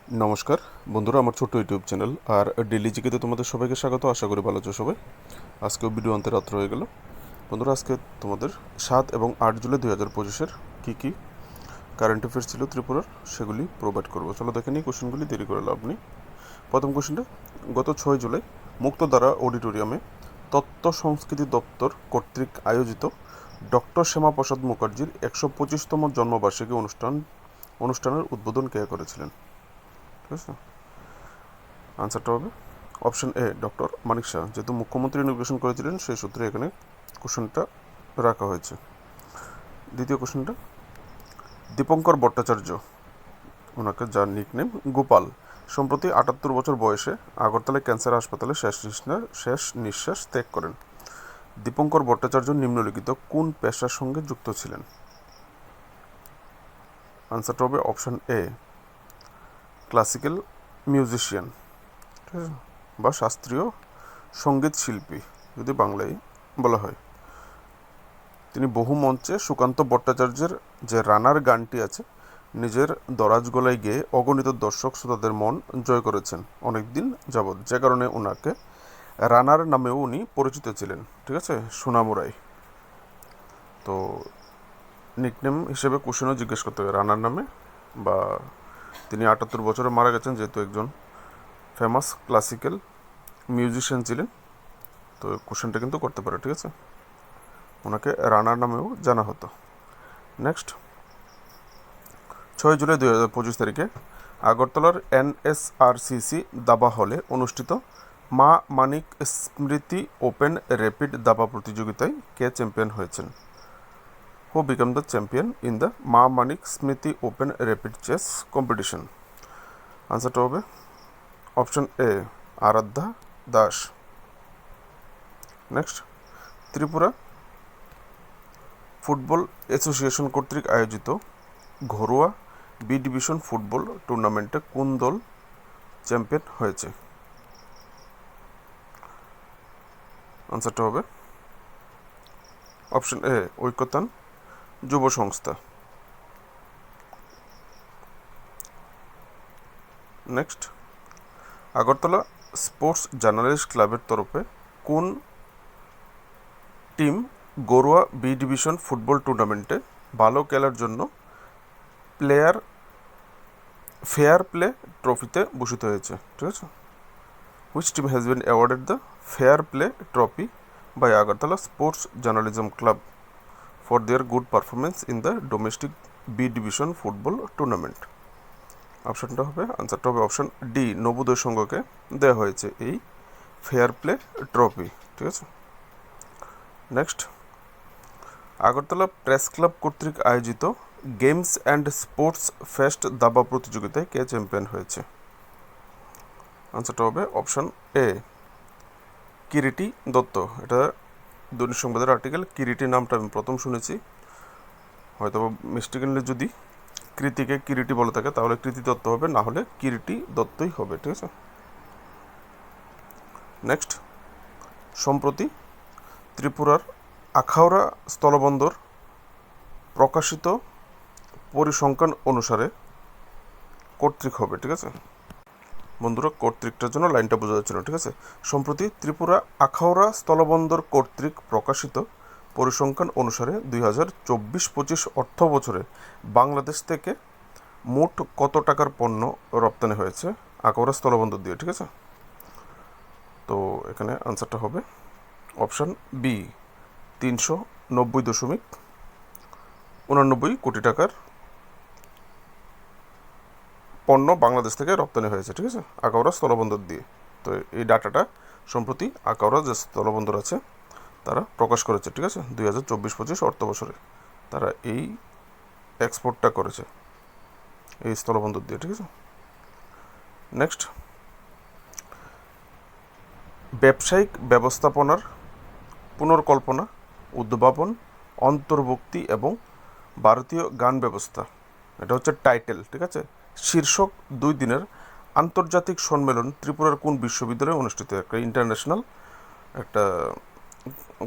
নমস্কার বন্ধুরা, আমার ছোট্ট ইউটিউব চ্যানেল আর ডেলি জিকেতে তোমাদের সবাইকে স্বাগত। আশা করি ভালো আছো সবাই। আজকেও ভিডিও আনতে রাত্র হয়ে গেল। বন্ধুরা, আজকে তোমাদের 7 এবং 8 জুলাই 2025-এর কী কারেন্ট অ্যাফেয়ার্স ছিল ত্রিপুরার, সেগুলি প্রোভাইড করবো। চলো দেখে নিই কোশ্চেনগুলি, দেরি করে লাভ নেই। প্রথম কোশ্চেনটা, গত 6 জুলাই মুক্তধারা অডিটোরিয়ামে তথ্য সংস্কৃতি দপ্তর কর্তৃক আয়োজিত ডক্টর শ্যামাপ্রসাদ মুখার্জির 125তম জন্মবার্ষিকী অনুষ্ঠানের উদ্বোধন কে করেছিলেন? ঠিক আছে, আনসারটা হবে অপশন এ, ডক্টর মানিক শাহ। যেহেতু মুখ্যমন্ত্রী ইনোগ্রেশন করেছিলেন, সেই সূত্রে এখানে কোশ্চেনটা রাখা হয়েছে। দ্বিতীয় কোশ্চেনটা, দীপঙ্কর ভট্টাচার্য, ওনাকে যার নিকনেম গোপাল, সম্প্রতি 78 বছর বয়সে আগরতলায় ক্যান্সার হাসপাতালে শেষ নিঃশ্বাস ত্যাগ করেন। দীপঙ্কর ভট্টাচার্য নিম্নলিখিত কোন পেশার সঙ্গে যুক্ত ছিলেন? আনসারটা হবে অপশন এ, ক্লাসিক্যাল মিউজিশিয়ান, ঠিক আছে, বা শাস্ত্রীয় সঙ্গীত শিল্পী যদি বাংলায় বলা হয়। তিনি বহু মঞ্চে সুকান্ত ভট্টাচার্যের যে রানার গানটি আছে নিজের দরাজ গলায় গেয়ে অগণিত দর্শক শ্রোতাদের মন জয় করেছেন অনেক দিন যাবৎ, যে কারণে ওনাকে রানার নামেও উনি পরিচিত ছিলেন। ঠিক আছে, সোনামুরাই। তো নিকনেম হিসেবে কোশ্চেনও জিজ্ঞেস করতে হবে রানার নামে, বা তিনি 78 বছরে মারা গেছেন, যেহেতু একজন ফেমাস ক্লাসিক্যাল মিউজিশিয়ান ছিলেন। তো কোশ্চেনটা কিন্তু করতে পারে, ঠিক আছে, ওনাকে রানার নামেও জানা হতো। নেক্সট, 6 জুলাই 2025 তারিখে আগরতলার NSRCC দাবা হলে অনুষ্ঠিত মা মানিক স্মৃতি ওপেন র্যাপিড দাবা প্রতিযোগিতায় কে চ্যাম্পিয়ন হয়েছেন? Who became the champion in the মা Manik Smriti open rapid chess competition? আনসারটা হবে option A, Aradhya Das. Next, Tripura football association কর্তৃক আয়োজিত ঘরোয়া বি ডিভিশন ফুটবল টুর্নামেন্টে কোন দল চ্যাম্পিয়ন হয়েছে? আনসারটা হবে অপশন এ, ঐক্যতান যুব সংস্থা। নেক্সট, আগরতলা স্পোর্টস জার্নালিস্ট ক্লাবের তরফে কোন টিম ঘরোয়া বি ডিভিশন ফুটবল টুর্নামেন্টে ভালো খেলার জন্য ফেয়ার প্লে ট্রফিতে ভূষিত হয়েছে? ঠিক আছে, which team has been awarded the Fair Play Trophy by Agartala Sports Journalism Club for their good performance in the domestic B division football tournament? অপশানটা হবে, আনসারটা হবে অপশান ডি, নবোদয় সংঘকে দেওয়া হয়েছে এই ফেয়ার প্লে ট্রফি। ঠিক আছে, নেক্সট, আগরতলা প্রেস ক্লাব কর্তৃক আয়োজিত গেমস অ্যান্ড স্পোর্টস ফেস্ট দাবা প্রতিযোগিতায় কে চ্যাম্পিয়ন হয়েছে? আনসারটা হবে অপশান এ, কিরিটি দত্ত। এটা দৈনিক সংবাদের আর্টিকেল। কিরিটি নামটা আমি প্রথম শুনেছি, হয়তো মিস্টেকেনলি যদি কৃতিকে কিরিটি বলে থাকে তাহলে কৃতি দত্ত হবে, না হলে কিরিটি দত্তই হবে। ঠিক আছে, নেক্সট, সম্প্রতি ত্রিপুরার আখাউড়া স্থলবন্দর প্রকাশিত পরিসংখ্যান অনুসারে কর্তৃক হবে। ঠিক আছে বন্ধুরা, কর্তৃকটার জন্য লাইনটা বোঝা যাচ্ছে না। ঠিক আছে, সম্প্রতি ত্রিপুরা আখাউড়া স্থলবন্দর কর্তৃক প্রকাশিত পরিসংখ্যান অনুসারে 2024-25 অর্থ বছরে বাংলাদেশ থেকে মোট কত টাকার পণ্য রপ্তানি হয়েছে আখাউড়া স্থলবন্দর দিয়ে? ঠিক আছে, তো এখানে আনসারটা হবে অপশান বি, 390.89 কোটি টাকার পণ্য বাংলাদেশ থেকে রপ্তানি হয়েছে। ঠিক আছে, আখাউড়া স্থলবন্দর দিয়ে। তো এই ডাটাটা সম্প্রতি আখাউড়া যে স্থলবন্দর আছে তারা প্রকাশ করেছে। ঠিক আছে, 2024-25 অর্থ বছরে তারা এই এক্সপোর্টটা করেছে এই স্থলবন্দর দিয়ে। ঠিক আছে, নেক্সট, ব্যবসায়িক ব্যবস্থাপনার পুনর্কল্পনা, উদ্ভাবন, অন্তর্ভুক্তি এবং ভারতীয় গান ব্যবস্থা, এটা হচ্ছে টাইটেল। ঠিক আছে, শীর্ষক 2 দিনের আন্তর্জাতিক সম্মেলন ত্রিপুরার কোন বিশ্ববিদ্যালয়ে অনুষ্ঠিত? একটা ইন্টারন্যাশনাল একটা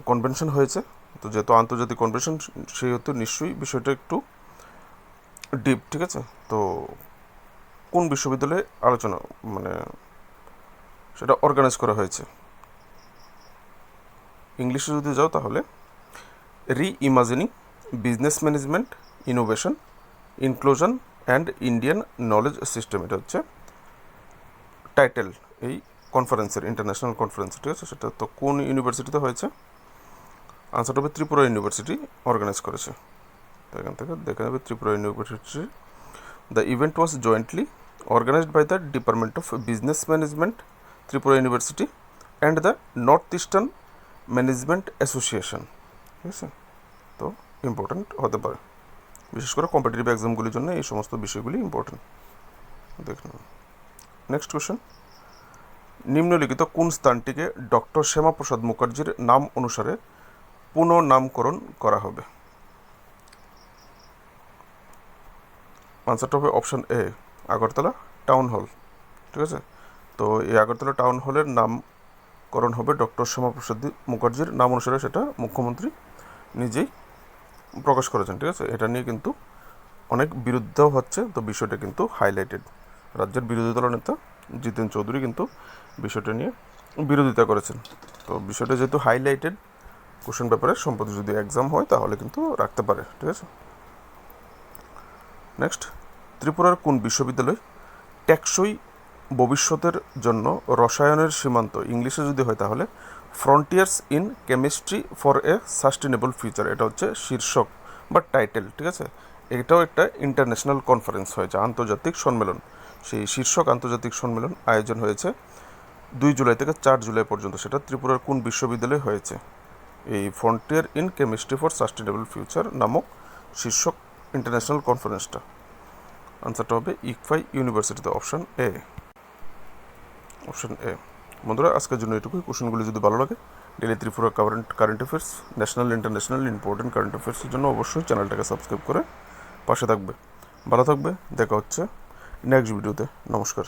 কনভেনশন হয়েছে। তো যেহেতু আন্তর্জাতিক কনভেনশন, সেহেতু নিশ্চয়ই বিষয়টা একটু ডিপ। ঠিক আছে, তো কোন বিশ্ববিদ্যালয়ে আলোচনা মানে সেটা অর্গানাইজ করা হয়েছে? ইংলিশে যদি যাও তাহলে reimagining business management innovation inclusion and Indian knowledge system, এটা হচ্ছে টাইটেল এই কনফারেন্সের, ইন্টারন্যাশনাল কনফারেন্স, ঠিক আছে? সেটা তো কোন ইউনিভার্সিটিতে হয়েছে? আনসারটা হবে ত্রিপুরা ইউনিভার্সিটি অর্গানাইজ করেছে। তো এখান থেকে দেখে নেবে Tripura University. The event was jointly organised by the Department of Business Management Tripura University and the North Eastern Management Association, ঠিক আছে? তো ইম্পর্ট্যান্ট হতে পারে, বিশেষ করে কম্পিটিটিভ এক্সামগুলির জন্য এই সমস্ত বিষয়গুলি ইম্পর্ট্যান্ট। দেখুন নেক্সট কোয়েশ্চেন, নিম্নলিখিত কোন স্থানটিকে ডক্টর শ্যামাপ্রসাদ মুখার্জির নাম অনুসারে পুনঃনামকরণ করা হবে? আনসারটা হবে option A, Agartala town hall, ঠিক আছে? তো এই আগরতলা টাউন হলের নামকরণ হবে ডক্টর শ্যামাপ্রসাদ মুখার্জির নাম অনুসারে, সেটা মুখ্যমন্ত্রী নিজেই প্রকাশ করেছেন, ঠিক আছে? এটা নিয়ে কিন্তু অনেক বিরোধিতাও হচ্ছে, তো বিষয়টা কিন্তু হাইলাইটেড। রাজ্যের বিরোধী দল নেতা জিতেন চৌধুরী কিন্তু বিষয়টা নিয়ে বিরোধিতা করেছেন। তো বিষয়টা যেহেতু হাইলাইটেড কোশ্চেন পেপারে, সম্প্রতি যদি এক্সাম হয় তাহলে কিন্তু রাখতে পারে, ঠিক আছে? নেক্সট, ত্রিপুরার কোন বিশ্ববিদ্যালয় টেকসই ভবিষ্যতের জন্য রসায়নের সীমান্ত, ইংলিশে যদি হয় তাহলে frontiers in chemistry for a sustainable future, এটা হচ্ছে শীর্ষক বা টাইটেল, ঠিক আছে? এটাও একটা ইন্টারন্যাশনাল কনফারেন্স হয়েছে, আন্তর্জাতিক সম্মেলন। সেই শীর্ষক আন্তর্জাতিক সম্মেলন আয়োজন হয়েছে 2 জুলাই থেকে 4 জুলাই পর্যন্ত। সেটা ত্রিপুরার কোন বিশ্ববিদ্যালয়ে হয়েছে? এই frontier in chemistry for sustainable future নামক শীর্ষক ইন্টারন্যাশনাল কনফারেন্সটা। আনসারটা হবে ইকফাই ইউনিভার্সিটিতে, অপশান এ। Option A. বন্ধুরা আজকের জন্য এটুকুই। কোশ্চেনগুলি যদি ভালো লাগে, daily Tripura current affairs, national international important current অ্যাফেয়ার্সের জন্য অবশ্যই চ্যানেলটাকে সাবস্ক্রাইব করে পাশে থাকবে। ভালো থাকবে, দেখা হচ্ছে নেক্সট ভিডিওতে। নমস্কার।